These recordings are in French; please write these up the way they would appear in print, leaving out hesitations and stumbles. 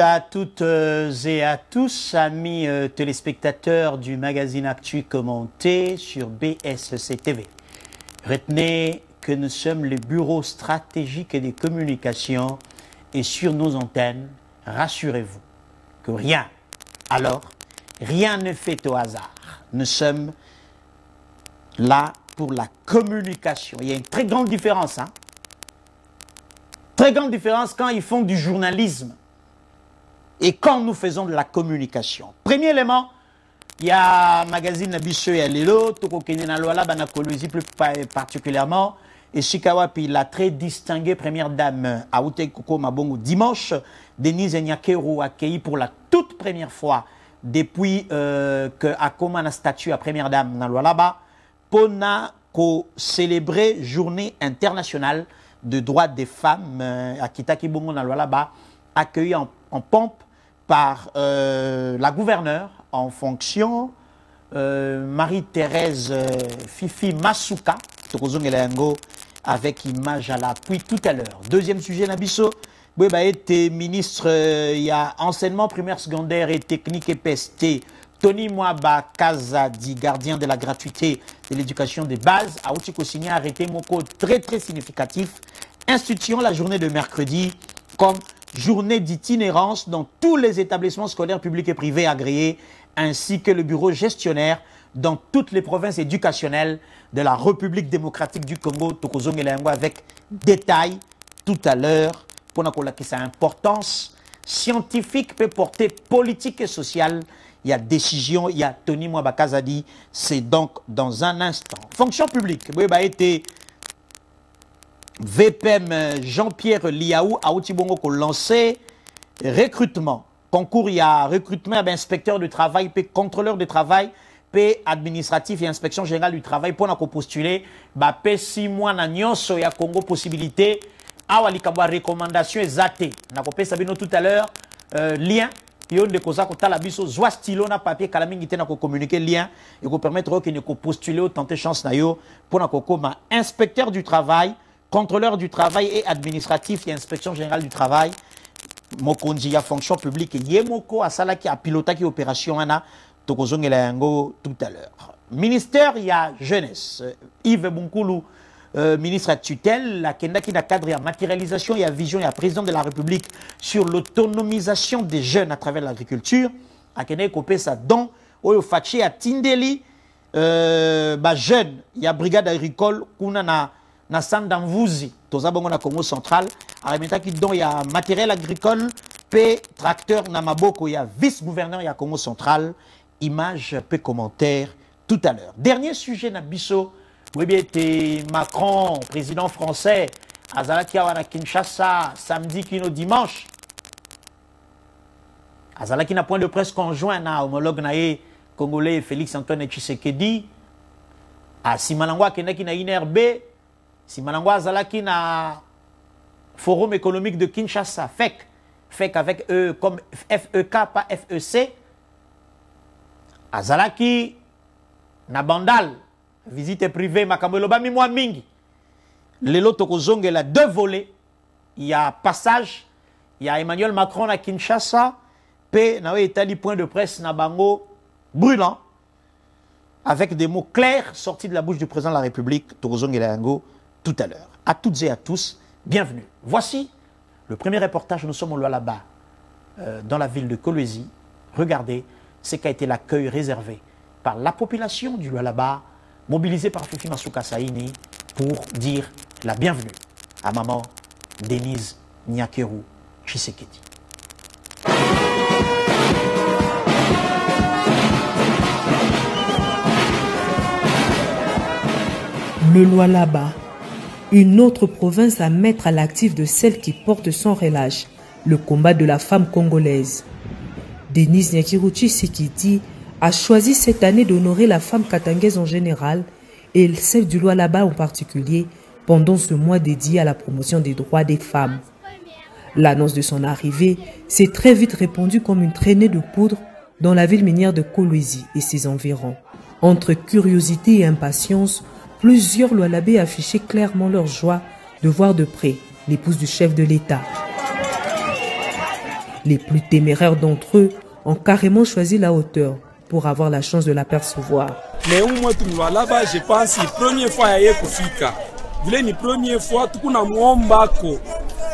à toutes et à tous, amis téléspectateurs du magazine Actu commenté sur BSC TV. Retenez que nous sommes le bureau stratégique des communications et sur nos antennes, rassurez-vous que rien, alors, rien ne fait au hasard. Nous sommes là pour la communication. Il y a une très grande différence, hein? Très grande différence quand ils font du journalisme et quand nous faisons de la communication. Premier élément, il y a magazine Nabiso et Alelo, Toko Kenina Loala, Banakolosi plus particulièrement, et Shikawapi, la très distinguée première dame, Aoute Koko Mabongo, dimanche, Denise Nyakeru accueillie pour la toute première fois depuis que Akoma na statue à première dame na Loalaba, Pona ko célébrer journée internationale de droits des femmes à Kitaki Bongo na Loalaba, accueillie en pompe par la gouverneure en fonction, Marie-Thérèse Fifi Masuka, avec image à l'appui tout à l'heure. Deuxième sujet, Nabiso, était ministre, il y a enseignement primaire, secondaire et technique et PST. Tony Mwaba Kazadi, gardien de la gratuité de l'éducation de base, a aussi signé arrêté Moko très significatif, instituant la journée de mercredi comme journée d'itinérance dans tous les établissements scolaires publics et privés agréés, ainsi que le bureau gestionnaire dans toutes les provinces éducationnelles de la République démocratique du Congo, Tokozongelango, avec détail tout à l'heure, pour que sa importance scientifique peut porter politique et sociale. Il y a décision, il y a Tony Mwabakazadi, c'est donc dans un instant. Fonction publique, été VPM Jean-Pierre Liaou a Outibongo ko lancé recrutement. Concours, il y a recrutement inspecteur du travail, contrôleur de travail, administratif et inspection générale du travail pour postuler. 6 mois na nyonso ya Congo possibilité. Awali kabwa recommandation ezate. Nakopé sabino tout à l'heure lien. Yon de koza ko tala biso zwa stylo na papier kala mingi te na ko communiquer lien et ko permettre que ne ko postuler au tenter chance na yo pour na ko koma inspecteur du travail, contrôleur du travail et administratif et inspection générale du travail. Mokonji ya fonction publique yemoko asala ki a pilota ki opération ana tokozongela yango tout à l'heure. Ministère il y a jeunesse Yves Bunkulu ministre à tutelle la kenda ki na cadre ya matérialisation et vision et président de la République sur l'autonomisation des jeunes à travers l'agriculture a kenda kopé sa don oyo fachi a tindeli jeune il y a brigade agricole kuna na Sandamvuzi toza bongo na Congo central arimeta ki don ya matériel agricole pe tracteur na maboko ya vice-gouverneur ya Congo central image pe commentaire tout à l'heure. Dernier sujet na biso oui bien Macron président français azalaki awa Kinshasa samedi kino dimanche azalaki na point de presse conjoint na homologue na ye congolais Félix Antoine Tshisekedi a Simalangwa kendaki na INRB Simalangwa azalaki na Forum économique de Kinshasa, FEC avec E comme FEK, pas FEC. Azalaki na Bandal, visite privée, Makameloba Mimwa Mingi. Lelo Tokozonge, il a 2 volets. Il y a passage, il y a Emmanuel Macron à Kinshasa, P. Nawe Itali, point de presse, Nabango, brûlant, avec des mots clairs sortis de la bouche du président de la République, Tokozonge Lango, tout à l'heure. À toutes et à tous, bienvenue. Voici le premier reportage. Nous sommes au Lualaba, dans la ville de Kolwezi. Regardez ce qu'a été l'accueil réservé par la population du Lualaba, mobilisée par Fifi Masuka Saini pour dire la bienvenue à maman Denise Nyakeru Tshisekedi. Le Lualaba, une autre province à mettre à l'actif de celle qui porte sans relâche le combat de la femme congolaise. Denise Nyakeru Tshisekedi a choisi cette année d'honorer la femme katangaise en général et celle du Lualaba en particulier pendant ce mois dédié à la promotion des droits des femmes. L'annonce de son arrivée s'est très vite répandue comme une traînée de poudre dans la ville minière de Kolwezi et ses environs. Entre curiosité et impatience, plusieurs Lualabais affichaient clairement leur joie de voir de près l'épouse du chef de l'État. Les plus téméraires d'entre eux ont carrément choisi la hauteur pour avoir la chance de l'apercevoir. Mais moi, là-bas, je pense que la première fois qu'il y a kufika. La première fois, tout le monde a dit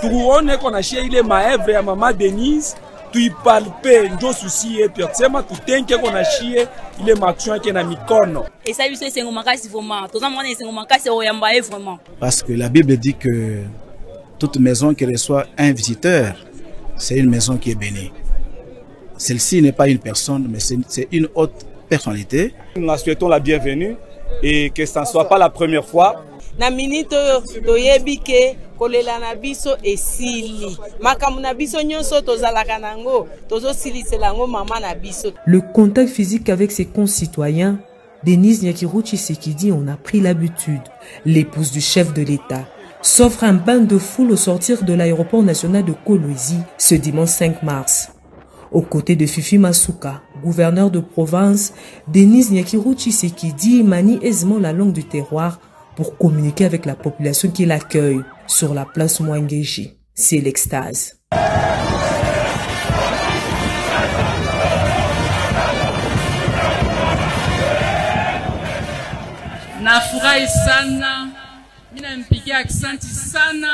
que qu'on a chez il est maèvre à maman Denise. Tu palpe ndio souci et puis sema tutenke kona chie ile maction qui na mikono et ça c'est un makasi vraiment tout ça c'est un makasi oyamba vraiment parce que la Bible dit que toute maison qui reçoit un visiteur c'est une maison qui est bénie. Celle-ci n'est pas une personne mais c'est une haute personnalité. Nous souhaitons la bienvenue et que ça ne soit pas la première fois. Na minute toyebi ke kolela na biso esili makamu na biso nyonso tozalaka nango tozosilisa ngo mama na biso. Le contact physique avec ses concitoyens, Denise Nyakeru Tshisekedi en a pris l'habitude. L'épouse du chef de l'État s'offre un bain de foule au sortir de l'aéroport national de Kolwezi ce dimanche 5 mars. Aux côtés de Fifi Masuka, gouverneur de province, Denise Nyakeru Tshisekedi manie aisément la langue du terroir pour communiquer avec la population qui l'accueille sur la place Mwangeji. C'est l'extase. Nafurahi sana, mina mpige aksanti sana,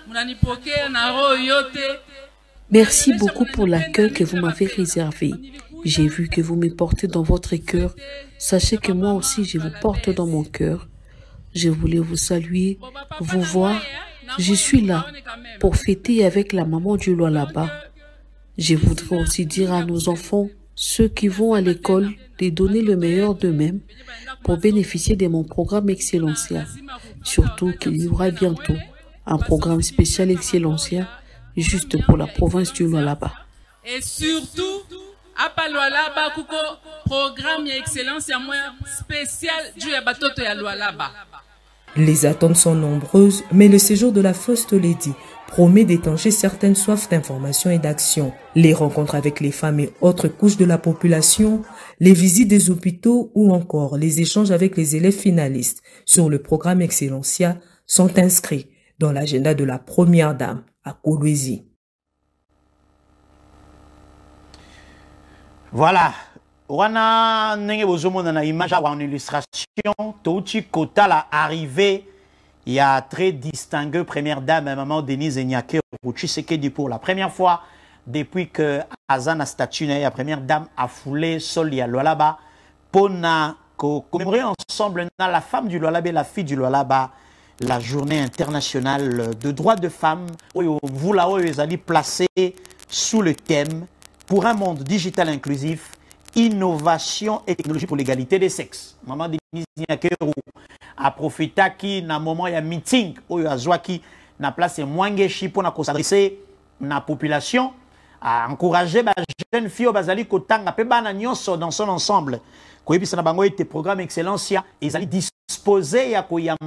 munanipokea na roho yote. Merci beaucoup pour l'accueil que vous m'avez réservé. J'ai vu que vous me portez dans votre cœur. Sachez que moi aussi je vous porte dans mon cœur. Je voulais vous saluer, vous voir. Je suis là pour fêter avec la maman du Lualaba. Je voudrais aussi dire à nos enfants, ceux qui vont à l'école, de donner le meilleur d'eux-mêmes pour bénéficier de mon programme Excellencia. Surtout qu'il y aura bientôt un programme spécial Excellencia juste pour la province du Lualaba. Et surtout, à Lualaba, kuko programme Excellencia spécial du Yabatoto ya Lualaba. Les attentes sont nombreuses, mais le séjour de la First Lady promet d'étancher certaines soifs d'information et d'action. Les rencontres avec les femmes et autres couches de la population, les visites des hôpitaux ou encore les échanges avec les élèves finalistes sur le programme Excellencia sont inscrits dans l'agenda de la première dame à Kolwezi. Voilà. Wana nenge bozomona na image en illustration touti kota la arrivée il y a très distingué première dame maman Denise Nyakeru Tshisekedi pour la première fois depuis que Azana statue la première dame a foulé sol ya Lualaba pour commémorer ensemble la femme du Lualaba et la fille du Lualaba la journée internationale de droits de femmes où vous là-haut les allez placer sous le thème pour un monde digital inclusif. Innovation et technologie pour l'égalité des sexes. Maman Denise Nyakeru a profité qui na moment il y a meeting où il y a qui na place Mwangeji pour s'adresser na population à encourager les jeunes filles bazali kotanga pe bana nyonso dans son ensemble. Ko yebisa na bango ete programme Excellencia ils allaient disposer ya ko yamba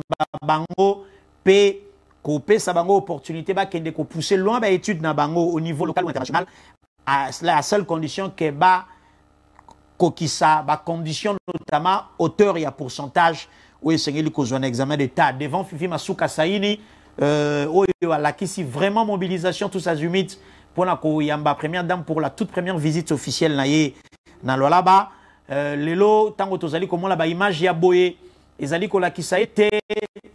bango pe ko pesa bango opportunité ba kende ko pousser loin ba études na bango au niveau local ou international à la seule condition que ba kokisa ba condition notamment hauteur et à pourcentage où il y a un examen d'état devant Fifi Masuka Saini où il y a vraiment mobilisation tous azimuts pour la première dame pour la toute première visite officielle na Lualaba lelo tango tozali comme la image ya boye ezali ko la kisa été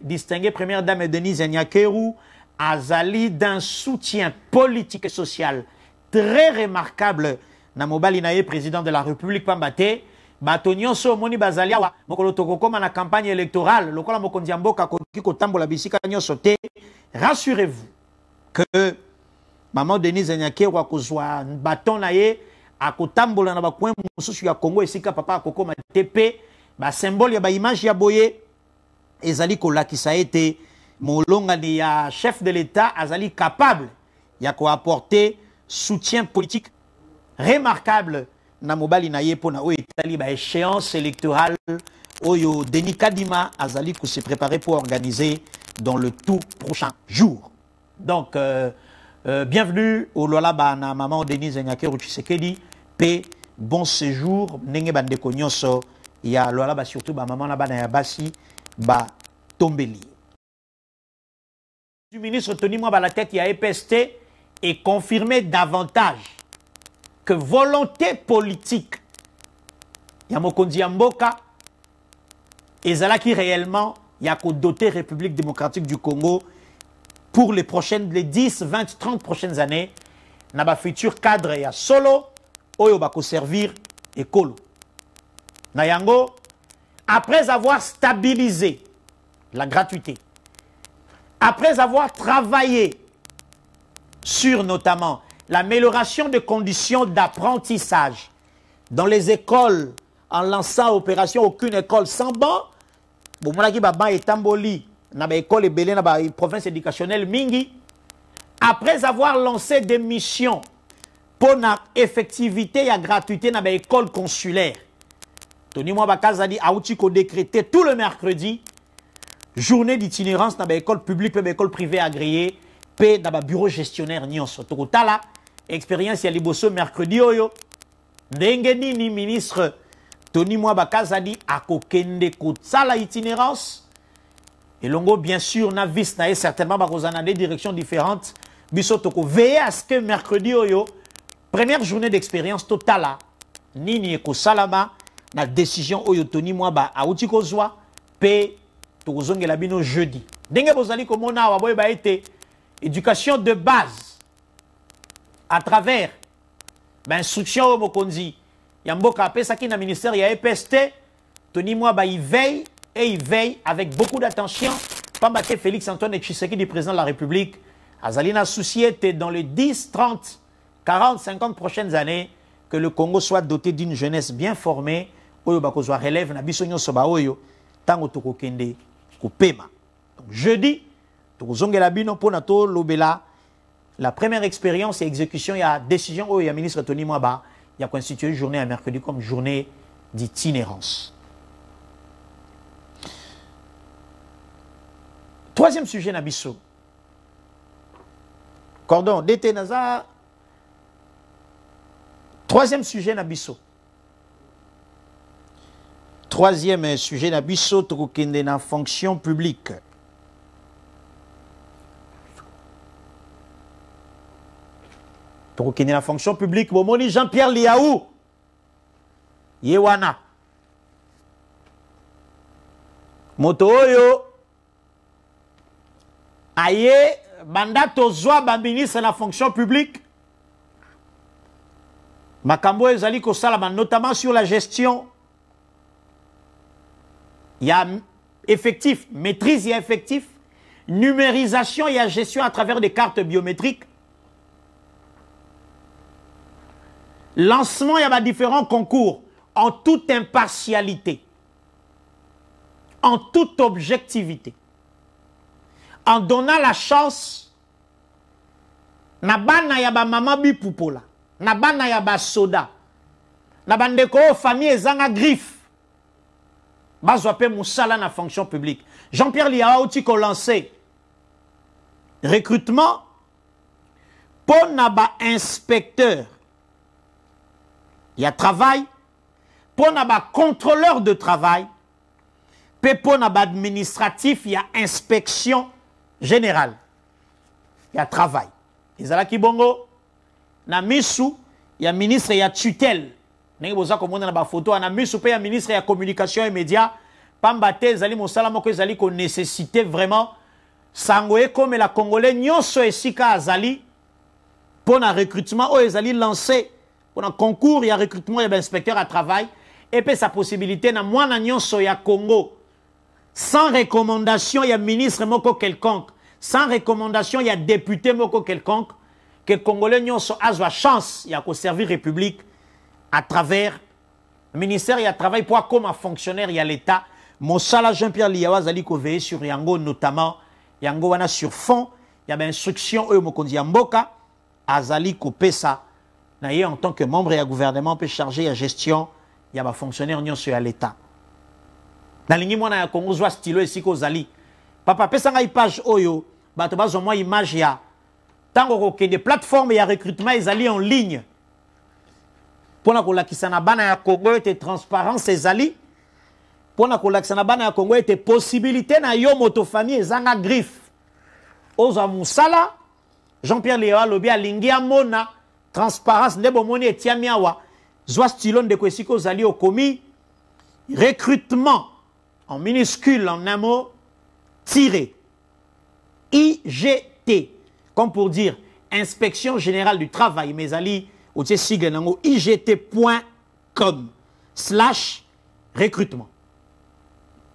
distinguée première dame Denise Nyakeru azali d'un soutien politique et social très remarquable na mobali na ye président de la République Pambate batonyo so moni bazalia wa mokolo tokokoma na campagne électorale lokola mokonzi ya mboka koki kotambola bisika nyonso te. Rassurez-vous que maman Denise Nyakeru akozwa baton na ye akotambola na bakwen mosusu ya Congo esika papa akokoma tepe ba symbole ya ba image ya boye ezali kolakisa ete molongani ya chef de l'État azali capable ya ko apporter soutien politique remarquable na mobali na ye pona o etali ba échéance électorale oyo Denis Kadima azali ko se préparer pour organiser dans le tout prochain jour. Donc bienvenue au Lualaba na maman Denise Nyakeru Tshisekedi pe bon séjour ndenge bandeko nyonso ya Lualaba surtout ba maman na bana ya basi ba tombeli. Du ministre Tony Mwaba la tête ya EPST et confirmé davantage que volonté politique ya mokonzi ya mboka ezalaki réellement ya ko doter République démocratique du Congo pour les 10, 20, 30 prochaines années na ba futur cadre ya solo oyo bako servir ekolo. Na yango, après avoir stabilisé la gratuité, après avoir travaillé sur notamment l'amélioration des conditions d'apprentissage dans les écoles, en lançant opération aucune école sans banc, bon, moi qui baba et tamboli, na ba école et belé na ba province éducationnelle mingi, après avoir lancé des missions pour la effectivité et gratuité na ba école consulaire, Tony Mwabakaza dit aouti ko décrété tout le mercredi journée d'itinérance dans l'école publique et l'école privée agréée, puis dans le bureau gestionnaire nyonso. Tokotala, expérience ya liboso mercredi oyo. Ndengeni ni ministre Tony Mwabakaza dit akokende kotsala itinérance. Et longo bien sûr na vis na certainement bakozana des directions différentes. Biso toko veiller à ce que mercredi oyo première journée d'expérience totala nini eko salama na décision oyo Tony Mwaba aouti kozwa pe tozongela bino jeudi. Denge bozali komona waboy ba été éducation de base à travers instruction au mokonzi yamboka apesa ki na ministère ya EPST. Tony Mwaba il veille avec beaucoup d'attention. Pambate Félix Antoine Tshisekedi, président de la République, azalina société dans les 10, 30, 40, 50 prochaines années que le Congo soit doté d'une jeunesse bien formée oyo bakozwa relève na biso nyonso ba oyo tango tokokende Kupema. Donc, jeudi, tozongela bino pona to lobela la première expérience et exécution, il y a décision où il y a ministre Tony Mwaba, il y a constitué une journée à mercredi comme journée d'itinérance. Troisième sujet Nabiso. Cordon, d'été Naza. Troisième sujet Nabiso. Troisième sujet Nabiso, tokokende na fonction publique. Tokokende na fonction publique, bomoni Jean-Pierre Liaou. Yewana. Moto oyo. Aye, banda tozwa ba ministre na fonction publique. Makambo ezali ko salama, notamment sur la gestion. Il y a effectif, maîtrise, il y a effectif, numérisation, il y a gestion à travers des cartes biométriques. Lancement, il y a différents concours en toute impartialité, en toute objectivité, en donnant la chance, nabana ya ba mama bipupola, nabana ya ba soda, nabandeko famille ezanga griffe. Bazwape Moussala na fonction publique. Jean-Pierre Liaou tiko lancé recrutement pour naba inspecteur. Il y a travail pour naba contrôleur de travail. Pour naba administratif, il y a inspection générale. Il y a travail. Izala Kibongo na misu, il y a ministre, il y a tutelle. Nengi boza komona na ba photo ana misu pe ya ministre ya communication et médias pambate zali mosala moko ezali ko nécessité vraiment sangoé comme la congolais nyonso esika azali pour un recrutement o ezali lancé pour un concours il y a recrutement et inspecteur à travail et puis sa possibilité na mwana nyonso ya Congo sans recommandation il y a ministre moko quelconque sans recommandation il y a député moko quelconque que congolais nyonso azwa chance il y a ko servir république à travers le ministère, il y a travail pour comme un fonctionnaire, il y a l'État. Monsala Jean-Pierre Liawa Zali ko veille sur Yango, notamment Yango wana sur fond, il y a instruction eux mokondi Mboka, Azali ko pesa. Naye en tant que membre et gouvernement peut charger la gestion, il y a un fonctionnaire nion sur l'État. Dans l'ingi mwana ya Congo zwa stylo ici ko Zali. Papa pesa nga page oyo, bato bazo moi image ya tango ko des plateformes et recrutement ezali en ligne. Pour la kisana bana ya Congo était transparence ezali pour la kisana bana ya Congo était possibilité na yo moto famille ezanga griffe oza musala Jean-Pierre Liawa lobi alingi amona transparence ndebo moni etiamiawa zwa stylon de kwesiko zali au commis recrutement en minuscule en un mot tiré IGT comme pour dire inspection générale du travail mais ali au sigle nango IGT.com / recrutement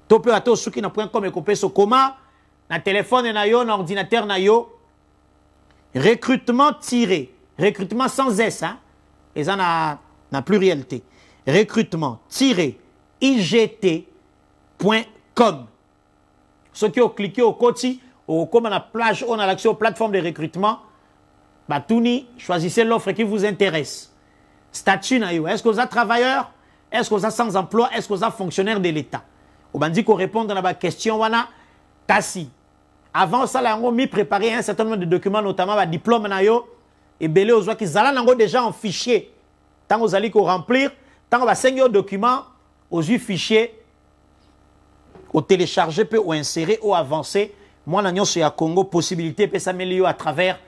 tope ato suki na .com et kopé so koma na téléphone na yo na ordinateur na yo recrutement tiré recrutement sans S hein et ça na pluralité recrutement tiré IGT.com ceux qui ont cliqué au côté ou comme on a plage on a l'accès aux plateformes de recrutement bah touni choisissez l'offre qui vous intéresse statut na yo est-ce que vous êtes travailleur est-ce que vous êtes sans emploi est-ce que vous êtes fonctionnaire de l'État ou ben dit qu'on répond à la question wana kasi avant ça là on mis préparé un certain nombre de documents notamment ba diplôme na yo et belé aux qui zala nango déjà en fichier tant vous allez qu'on remplir tant va 5 documents aux fichiers au télécharger peut ou insérer ou avancer moi na nyonso ya Congo possibilité peut s'améliorer à travers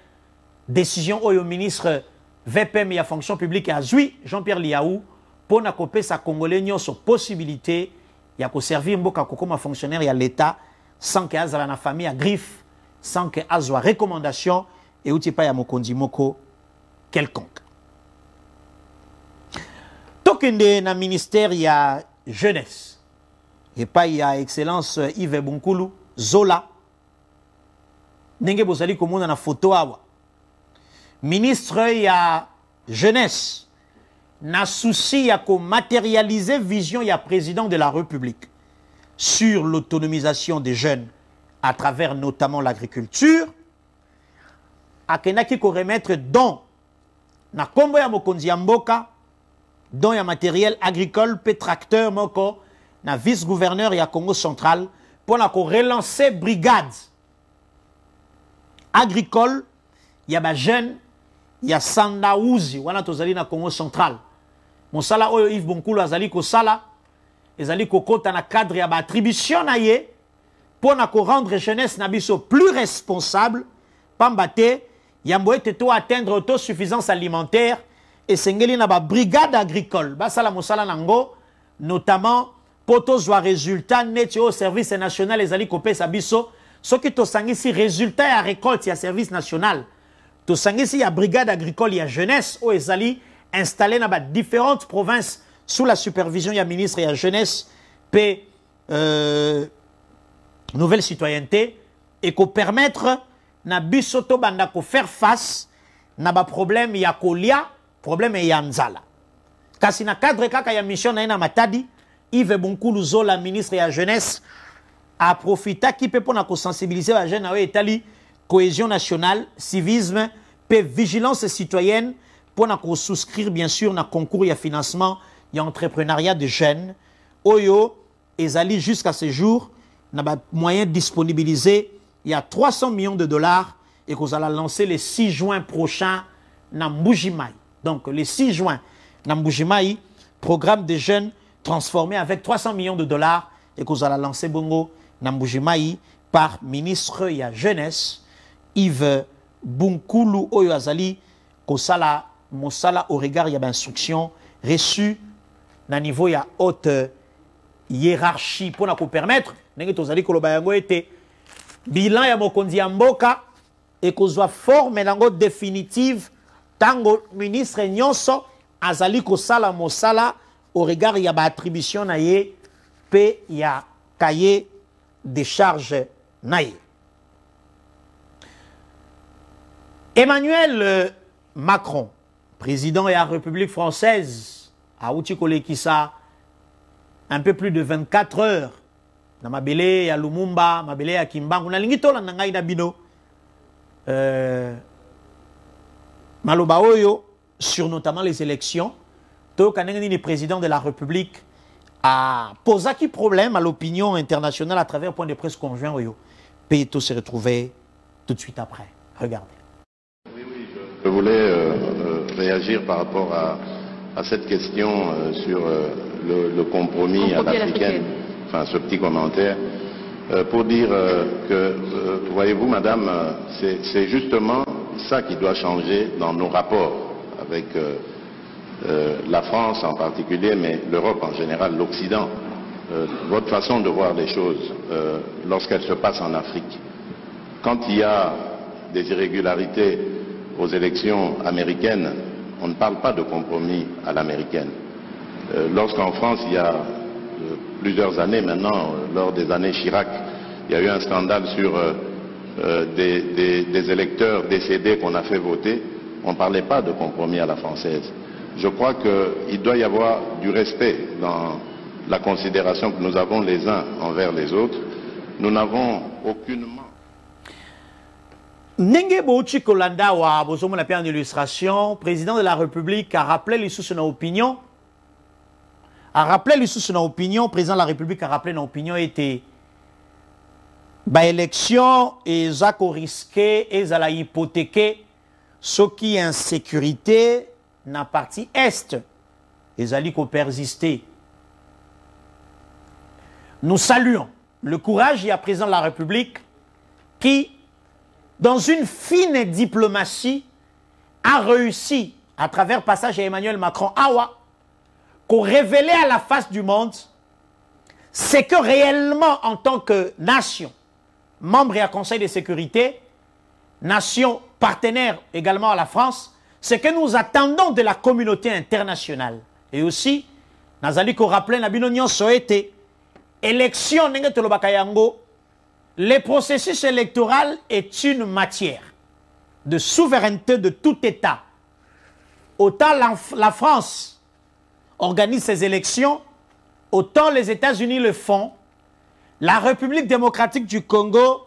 décision au ministre VPM et fonction publique à Zui Jean-Pierre Liaou pour na copé sa congolais nyonso possibilité ya ko servir mboka comme fonctionnaire ya l'État sans que azala na famille à griffe sans que azwa recommandation et outi pa ya mokonzi moko quelconque tokende na ministère ya jeunesse et pas ya excellence Yves Bunkulu Zola ndenge bozali komona na photo awa ministre ya jeunesse na souci ya ko matérialiser vision ya président de la République sur l'autonomisation des jeunes à travers notamment l'agriculture akenaki ko remettre don na kombo ya mokonzi ya mboka don ya matériel agricole pe tracteur moko na vice-gouverneur ya Congo central pour na ko relancer brigade agricole ya ba jeune ya Sandauzi wana tozali na Congo central mosala oyo Yves Bunkulu azali ko sala ezali ko kota na cadre ya ba attribution na ye pour na ko rendre jeunesse na biso plus responsable pambate yambo ete to atteindre autosuffisance alimentaire et sengeli na ba brigade agricole basala mosala nango notamment poto zwa résultat neti au service national ezali ko pesa biso soki to sangisi résultat ya récolte ya service national to sangisi ya brigade agricole ya jeunesse o ezali installé dans différentes provinces sous la supervision du ministre de la jeunesse et nouvelle citoyenneté et qu'on permettre na bisoto banda ko faire face na ba problème ya kolia problème ya nzala kasi na cadre kaka ya mission na matadi Yves Bunkulu Zola ministre de la jeunesse a profité qui peut pour na ko sensibiliser les jeunes à etali cohésion nationale civisme et vigilance citoyenne pour nous souscrire bien sûr dans concours et financement et entrepreneuriat de jeunes. Oyo ezali jusqu'à ce jour n'a moyen disponibilisé il y a 300 millions de dollars et qu'on allons lancer le 6 juin prochain dans Mbujimai. Donc le 6 juin dans Mbujimai, programme de jeunes transformé avec 300 millions de dollars et qu'on allons lancer bongo dans Mbujimai par ministre de la jeunesse Yves Bunkulu Oyo azali kosala mosala au regard il y a instruction reçue na niveau ya haute hiérarchie pour na ko permettre ndenge tozali koloba yango ete bilan ya mokonzi ya mboka et kozwa forme nango définitive tango ministre nyonso azali kosala mosala au regard il y a ba attribution na ye pe ya cahier de charges na ye. Emmanuel Macron, président de la République française, a Kisa, un peu plus de 24 heures, dans Mabele, à Lumumba, Mabele, à Kimbangu, na lingito la nangai na bino, Maloba Oyo, sur notamment les élections, to kanengani le président de la République a posé qui problème à l'opinion internationale à travers point de presse conjoint Oyo. Peto se retrouver tout de suite après. Regardez. Je voulais réagir par rapport à cette question sur le compromis à l'africaine, enfin ce petit commentaire, pour dire que, voyez-vous madame, c'est justement ça qui doit changer dans nos rapports avec la France en particulier, mais l'Europe en général, l'Occident, votre façon de voir les choses lorsqu'elles se passent en Afrique. Quand il y a des irrégularités aux élections américaines, on ne parle pas de compromis à l'américaine. Lorsqu'en France, il y a plusieurs années maintenant, lors des années Chirac, il y a eu un scandale sur des électeurs décédés qu'on a fait voter, on ne parlait pas de compromis à la française. Je crois qu'il doit y avoir du respect dans la considération que nous avons les uns envers les autres. Nous n'avons aucunement... Nenge Bouchi Kolanda wa bozomo la en illustration, président de la République a rappelé les sous son opinion. Président de la République a rappelé son opinion était élection et zako risqué et zala hypothéqué ce qui est insécurité na partie est et zali ko persister. Nous saluons le courage du président de la République qui dans une fine diplomatie, a réussi, à travers passage à Emmanuel Macron, qu'on révélait à la face du monde ce que réellement, en tant que nation, membre et Conseil de sécurité, nation partenaire également à la France, ce que nous attendons de la communauté internationale. Et aussi, Nazali ko rappelé Nabinonion Soete, élection Nengetolobakayango, le processus électoral est une matière de souveraineté de tout État. Autant la France organise ses élections, autant les États-Unis le font. La République démocratique du Congo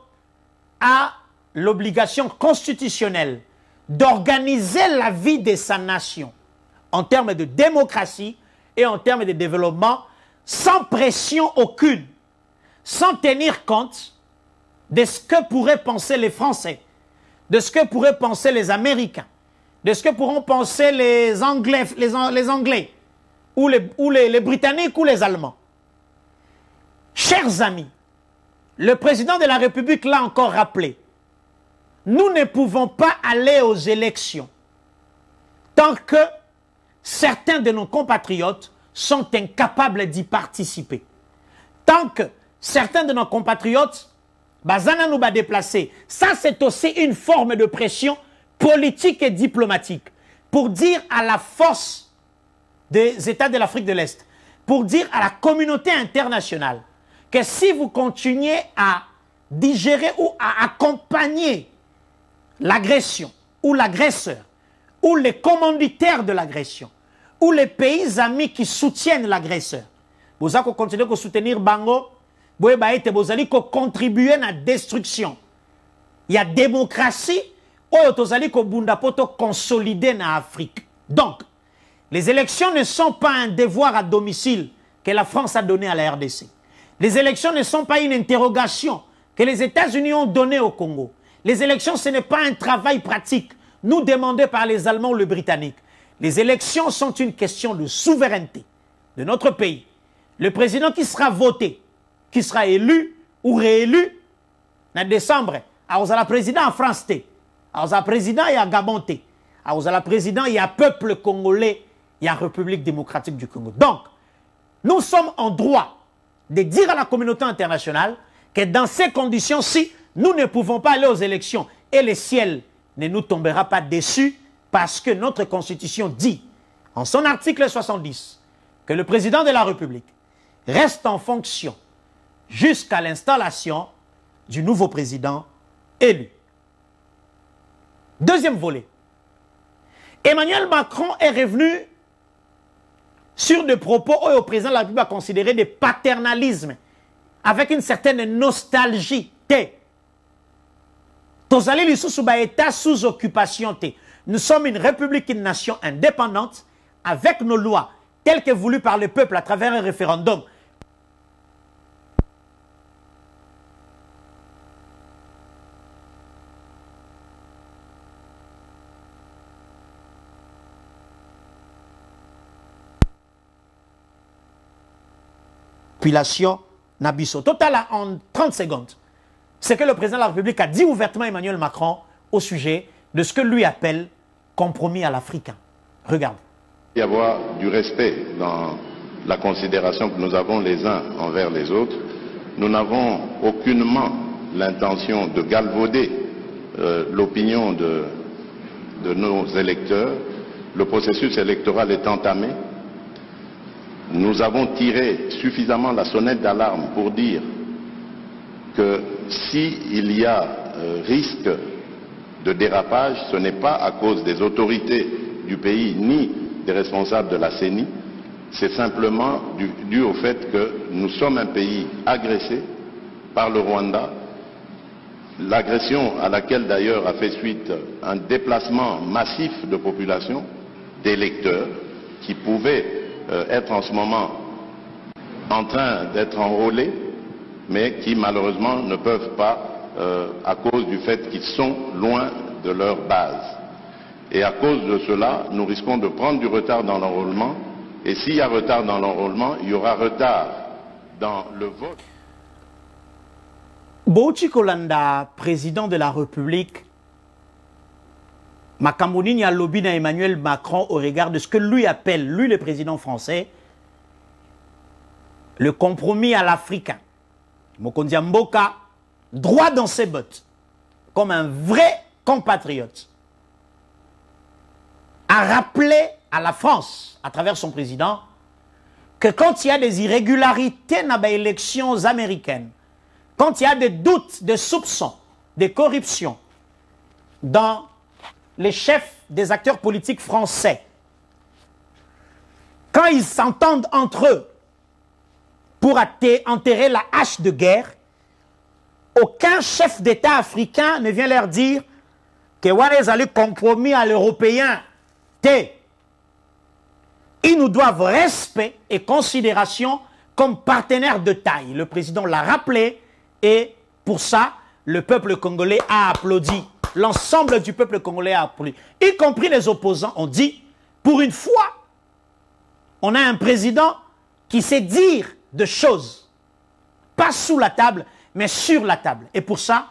a l'obligation constitutionnelle d'organiser la vie de sa nation en termes de démocratie et en termes de développement sans pression aucune, sans tenir compte de ce que pourraient penser les Français, de ce que pourraient penser les Américains, de ce que pourront penser les Anglais, ou les Britanniques ou les Allemands. Chers amis, le président de la République l'a encore rappelé, nous ne pouvons pas aller aux élections tant que certains de nos compatriotes sont incapables d'y participer. Tant que certains de nos compatriotes Bazana nous va déplacer. Ça, c'est aussi une forme de pression politique et diplomatique pour dire à la force des États de l'Afrique de l'Est, pour dire à la communauté internationale que si vous continuez à digérer ou à accompagner l'agression ou l'agresseur ou les commanditaires de l'agression ou les pays amis qui soutiennent l'agresseur, vous allez continuer à soutenir Bango. Vous allez contribuer à la destruction. Il y a démocratie, vous allez consolider dans l'Afrique. Donc, les élections ne sont pas un devoir à domicile que la France a donné à la RDC. Les élections ne sont pas une interrogation que les États-Unis ont donnée au Congo. Les élections, ce n'est pas un travail pratique, nous demandé par les Allemands ou les Britanniques. Les élections sont une question de souveraineté de notre pays. Le président qui sera voté, qui sera élu ou réélu en décembre, à la président en France, à la président et à Gabon, à la président et à peuple congolais et à République démocratique du Congo. Donc, nous sommes en droit de dire à la communauté internationale que dans ces conditions-ci, nous ne pouvons pas aller aux élections et le ciel ne nous tombera pas dessus parce que notre constitution dit, en son article 70, que le président de la République reste en fonction jusqu'à l'installation du nouveau président élu. Deuxième volet. Emmanuel Macron est revenu sur des propos où le président de la République a considéré des paternalismes avec une certaine nostalgie. État sous occupation. Nous sommes une république, une nation indépendante avec nos lois telles que voulues par le peuple à travers un référendum. Population Nabiso. Total en 30 secondes. C'est que le président de la République a dit ouvertement à Emmanuel Macron au sujet de ce que lui appelle compromis à l'Africain. Regarde. Il y avoir du respect dans la considération que nous avons les uns envers les autres. Nous n'avons aucunement l'intention de galvauder l'opinion de nos électeurs. Le processus électoral est entamé. Nous avons tiré suffisamment la sonnette d'alarme pour dire que s'il y a risque de dérapage, ce n'est pas à cause des autorités du pays ni des responsables de la CENI, c'est simplement dû au fait que nous sommes un pays agressé par le Rwanda, l'agression à laquelle d'ailleurs a fait suite un déplacement massif de population, d'électeurs, qui pouvaient être en ce moment en train d'être enrôlés, mais qui malheureusement ne peuvent pas à cause du fait qu'ils sont loin de leur base. Et à cause de cela, nous risquons de prendre du retard dans l'enrôlement, et s'il y a retard dans l'enrôlement, il y aura retard dans le vote. Bouchi Kolanda, président de la République, Makambouni a lobby à Emmanuel Macron au regard de ce que lui appelle, lui le président français, le compromis à l'africain. Mokondia Mboka, droit dans ses bottes, comme un vrai compatriote, a rappelé à la France, à travers son président, que quand il y a des irrégularités dans les élections américaines, quand il y a des doutes, des soupçons, des corruptions dans les chefs des acteurs politiques français, quand ils s'entendent entre eux pour enterrer la hache de guerre, aucun chef d'État africain ne vient leur dire que Warez a le compromis à l'européen. Ils nous doivent respect et considération comme partenaires de taille. Le président l'a rappelé et pour ça, le peuple congolais a applaudi. L'ensemble du peuple congolais a applaudi. Y compris les opposants ont dit, pour une fois, on a un président qui sait dire de choses. Pas sous la table, mais sur la table. Et pour ça,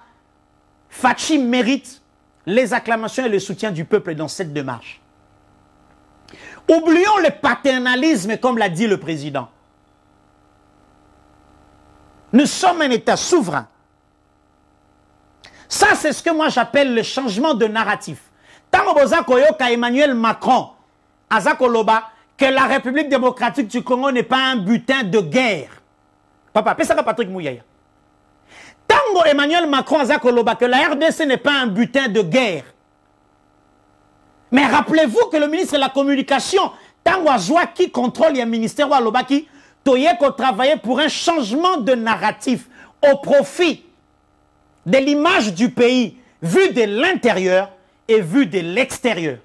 Fachi mérite les acclamations et le soutien du peuple dans cette démarche. Oublions le paternalisme, comme l'a dit le président. Nous sommes un État souverain. Ça, c'est ce que moi j'appelle le changement de narratif. Tant que Emmanuel Macron, Azakoloba, que la République démocratique du Congo n'est pas un butin de guerre. Papa, pesa Patrick Mouyaya. Tant que Emmanuel Macron, Azakoloba, que la RDC n'est pas un butin de guerre. Mais rappelez-vous que le ministre de la Communication, Tangwa qui contrôle le ministère Walobaki, Toyeko travaillait pour un changement de narratif au profit de l'image du pays, vue de l'intérieur et vue de l'extérieur.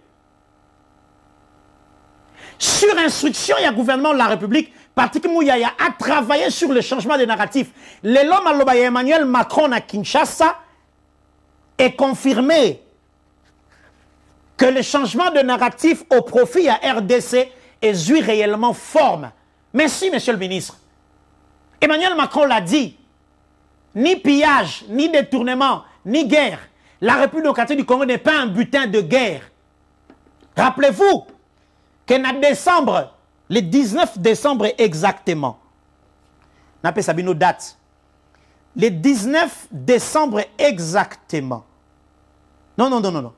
Sur instruction, il y a le gouvernement de la République, Patrick Mouyaya a travaillé sur le changement de narratif. L'homme à Emmanuel Macron à Kinshasa est confirmé que le changement de narratif au profit à RDC est eu réellement forme. Merci, monsieur le ministre. Emmanuel Macron l'a dit. Ni pillage, ni détournement, ni guerre. La République démocratique du Congo n'est pas un butin de guerre. Rappelez-vous qu'en décembre, le 19 décembre exactement, on appelle ça une date. Le 19 décembre exactement. Non.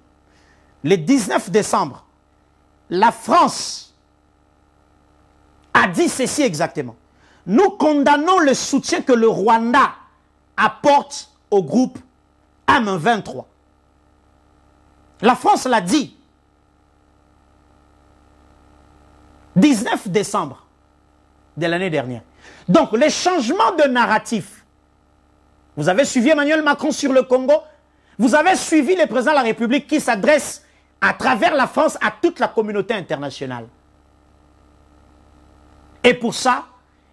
Le 19 décembre, la France a dit ceci exactement. Nous condamnons le soutien que le Rwanda apporte au groupe M23. La France l'a dit. 19 décembre de l'année dernière. Donc, les changements de narratif. Vous avez suivi Emmanuel Macron sur le Congo. Vous avez suivi le président de la République qui s'adresse à travers la France à toute la communauté internationale. Et pour ça,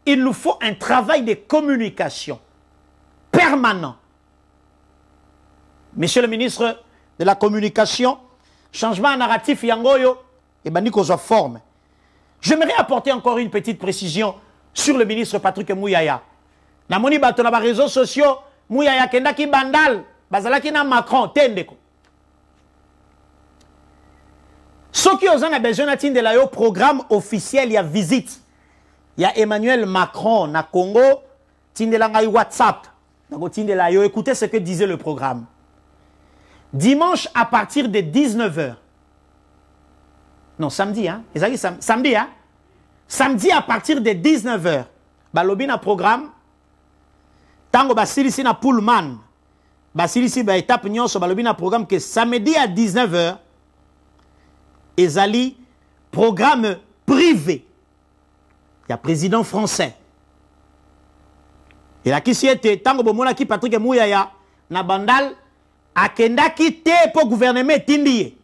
il nous faut un travail de communication permanent. Monsieur le ministre de la Communication, changement narratif Yangoyo, et Baniko soit forme. J'aimerais apporter encore une petite précision sur le ministre Patrick Mouyaya. Na moni bato na ba réseaux sociaux, Mouyaya kendaki bandal, bazalaki na Macron, tendeko. Ce qui a besoin de programme officiel, il y a visite. Il y a Emmanuel Macron na Congo, tindelanga WhatsApp. Écoutez ce que disait le programme. Dimanche à partir de 19h. Non, samedi, hein? Samedi, hein? Samedi à partir de 19h. Balobi na programme. Tango basilisi na Pullman. Basilisi ba étape nyonso balobi na programme que samedi à 19h. Ezali programme privé. Il y a président français. Et là qui s'y était tango bomona ki Patrick Mouyaya na bandal akenda ki te pour gouvernement tindi.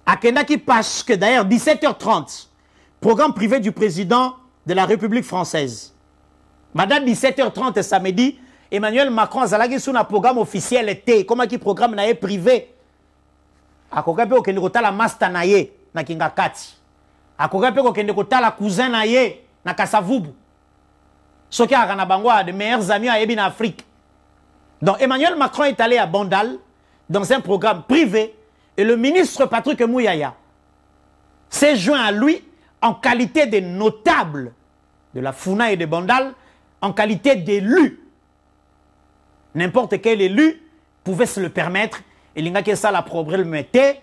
Akenda ki parce que d'ailleurs 17h30 programme privé du président de la République française. Madame 17h30 samedi, Emmanuel Macron azalaki sous un programme officiel était comment qui programme naé privé. Akokape okende kotala master naye na Kingakati. Akokape okende kotala cousin naye na Kasavubu. Soki akana bango de meilleurs amis à Ebin Afrique. Donc Emmanuel Macron est allé à Bandal dans un programme privé et le ministre Patrick Mouyaya s'est joint à lui en qualité de notable de la Funa et de Bandal, en qualité d'élu. N'importe quel élu pouvait se le permettre. Et l'ingake ça la probabilité